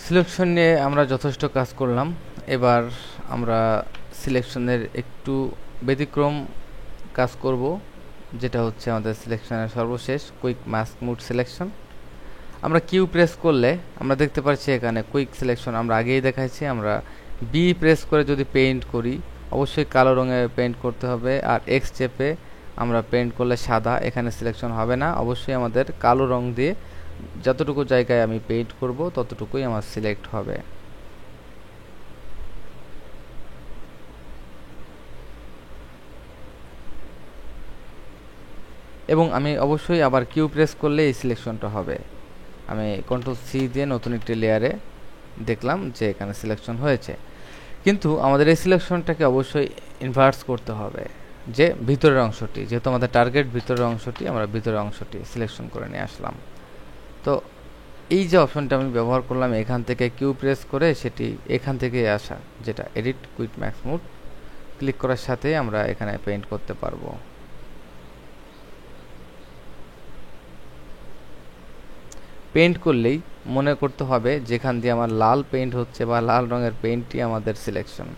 Selection নিয়ে আমরা যথেষ্ট কাজ করলাম। এবার আমরা সিলেকশনের একটু ব্যতিক্রম কাজ করব, যেটা হচ্ছে আমাদের সিলেকশনের সর্বশেষ কুইক মাস্ক মুড সিলেকশন। আমরা কিউ প্রেস করলে আমরা দেখতে পাচ্ছি এখানে কুইক সিলেকশন আমরা আগেই দেখাইছি। আমরা বি প্রেস করে যদি পেইন্ট করি, অবশ্যই কালো রঙে পেইন্ট করতে হবে, আর এক্স চেপে আমরা পেইন্ট করলে সাদা, এখানে সিলেকশন হবে না। অবশ্যই আমাদের কালো রং দিয়ে যতটুকু জায়গায় আমি পেইন্ট করব ততটুকুই আমার সিলেক্ট হবে। এবং আমি অবশ্যই আবার কিউ প্রেস করলে এই সিলেকশনটা হবে। আমি কন্ট্রোল সি দিয়ে নতুন একটি লেয়ারে দেখলাম যে এখানে সিলেকশন হয়েছে, কিন্তু আমাদের এই সিলেকশনটাকে অবশ্যই ইনভার্স করতে হবে, যে ভিতরের অংশটি, যেহেতু আমাদের টার্গেট ভিতরের অংশটি, আমরা ভিতরের অংশটি সিলেকশন করে নিয়ে আসলাম। তো এই যে অপশনটা আমি ব্যবহার করলাম, এখান থেকে কিউ প্রেস করে সেটি এখান থেকে আসা, যেটা edit quick max mood, click করার সাথে আমরা এখানে পেইন্ট করতে পারবো। পেইন্ট করলেই মনে করতে হবে যেখান দিয়ে আমার লাল পেইন্ট হচ্ছে বা লাল রঙের পেইন্টটি আমাদের সিলেকশন।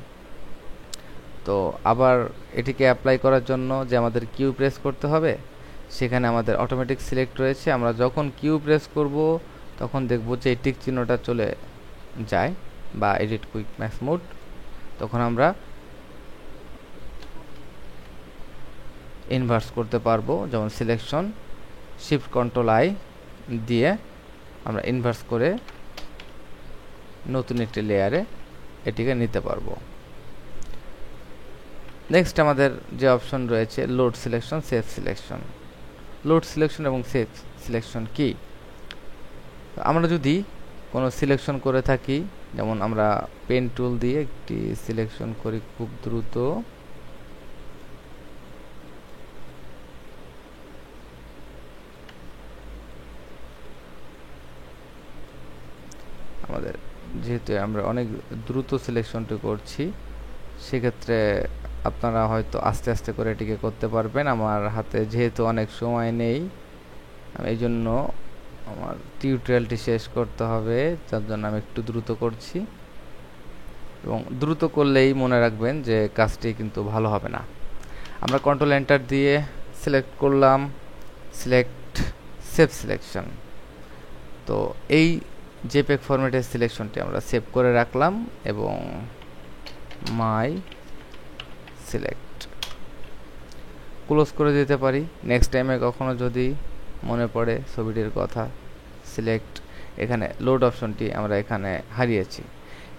তো আবার এটিকে অ্যাপ্লাই করার জন্য যে আমাদের কিউ প্রেস করতে হবে, সেখানে আমাদের অটোমেটিক সিলেক্ট রয়েছে। আমরা যখন কিউ প্রেস করব তখন দেখব যে এই টিক চিহ্নটা চলে যায় বা এডিট কুইক ম্যাক্স মুড, তখন আমরা ইনভার্স করতে পারবো। যেমন সিলেকশন শিফট কন্ট্রোল আই দিয়ে আমরা ইনভার্স করে নতুন একটি লেয়ারে এটিকে নিতে পারবো। নেক্সট আমাদের যে অপশন রয়েছে load selection, save selection. Load selection এবং সেভ সিলেকশন কি? আমরা যদি কোনো সিলেকশন করে থাকি, যেমন আমরা পেন টুল দিয়ে একটি সিলেকশন করি খুব দ্রুত, আমাদের যেহেতু আমরা অনেক দ্রুত সিলেকশনটি করছি, সেক্ষেত্রে আপনারা হয়তো আস্তে আস্তে করে এটিকে করতে পারবেন। আমার হাতে যেহেতু অনেক সময় নেই, এই জন্য আমার টিউটোরিয়ালটি শেষ করতে হবে, যার জন্য আমি একটু দ্রুত করছি। এবং দ্রুত করলেই মনে রাখবেন যে কাজটি কিন্তু ভালো হবে না। আমরা কন্ট্রোল এন্টার দিয়ে সিলেক্ট করলাম, সিলেক্ট সেভ সিলেকশন। তো এই জেপিইজি ফরম্যাটের সিলেকশনটি আমরা সেভ করে রাখলাম এবং মাই সিলেক্ট ক্লোজ করে দিতে পারি। নেক্সট টাইমে কখনো যদি মনে পড়ে ছবিটির কথা, সিলেক্ট, এখানে লোড অপশনটি আমরা এখানে হারিয়েছি।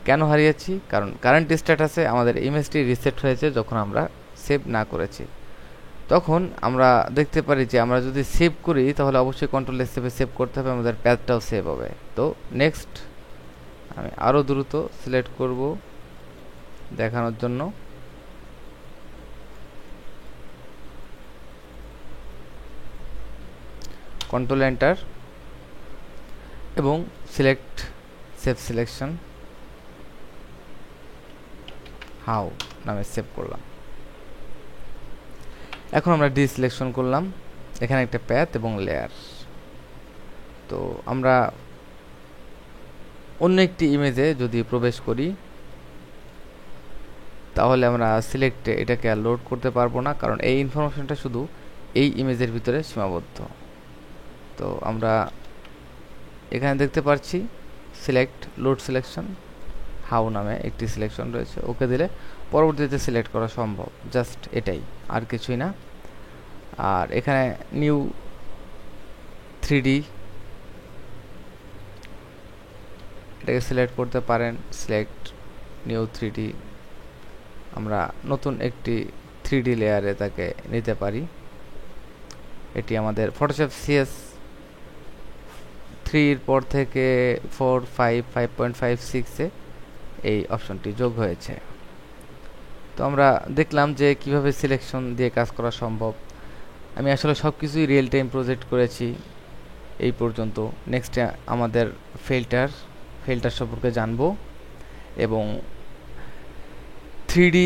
কেন হারিয়েছি? কারণ কারেন্ট স্ট্যাটাসে আমাদের ইমেজটি রিসেট হয়েছে যখন আমরা সেভ না করেছি। তখন আমরা দেখতে পারি যে আমরা যদি সেভ করি তাহলে অবশ্যই কন্ট্রোল এস চেপে সেভ করতে হবে, আমাদের প্যাথটাও সেভ হবে। তো নেক্সট আমি আরও দ্রুত সিলেক্ট করব দেখানোর জন্য। কন্ট্রোল এন্টার এবং সিলেক্ট সেভ সিলেকশন, হাউ নামে সেভ করলাম। এখন আমরা ডি সিলেকশন করলাম, এখানে একটা প্যাথ এবং লেয়ার। তো আমরা অন্য একটি ইমেজে যদি প্রবেশ করি তাহলে আমরা সিলেক্টে এটাকে আর লোড করতে পারবো না, কারণ এই ইনফরমেশনটা শুধু এই ইমেজের ভিতরে সীমাবদ্ধ। তো আমরা এখানে দেখতে পাচ্ছি সিলেক্ট লোড সিলেকশন, হাউ নামে একটি সিলেকশন রয়েছে, ওকে দিলে পরবর্তীতে সিলেক্ট করা সম্ভব। জাস্ট এটাই, আর কিছুই না। আর এখানে নিউ 3D এটাকে সিলেক্ট করতে পারেন, সিলেক্ট নিউ 3D, আমরা নতুন একটি 3D লেয়ারে তাকে নিতে পারি। এটি আমাদের ফটোশপ CS 3 এর পর থেকে 4, 5, 5.5, 6-এ এই অপশনটি যোগ হয়েছে। তো আমরা দেখলাম যে কিভাবে সিলেকশন দিয়ে কাজ করা সম্ভব। আমি আসলে সব কিছুই রিয়েল টাইম প্রজেক্ট করেছি এই পর্যন্ত। নেক্সটে আমাদের ফিল্টার সম্পর্কে জানবো এবং 3D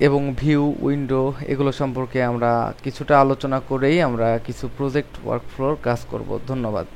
এবং ভিউ, উইন্ডো এগুলো সম্পর্কে আমরা কিছুটা আলোচনা করেই আমরা কিছু প্রজেক্ট ওয়ার্কফ্লোর কাজ করব। ধন্যবাদ।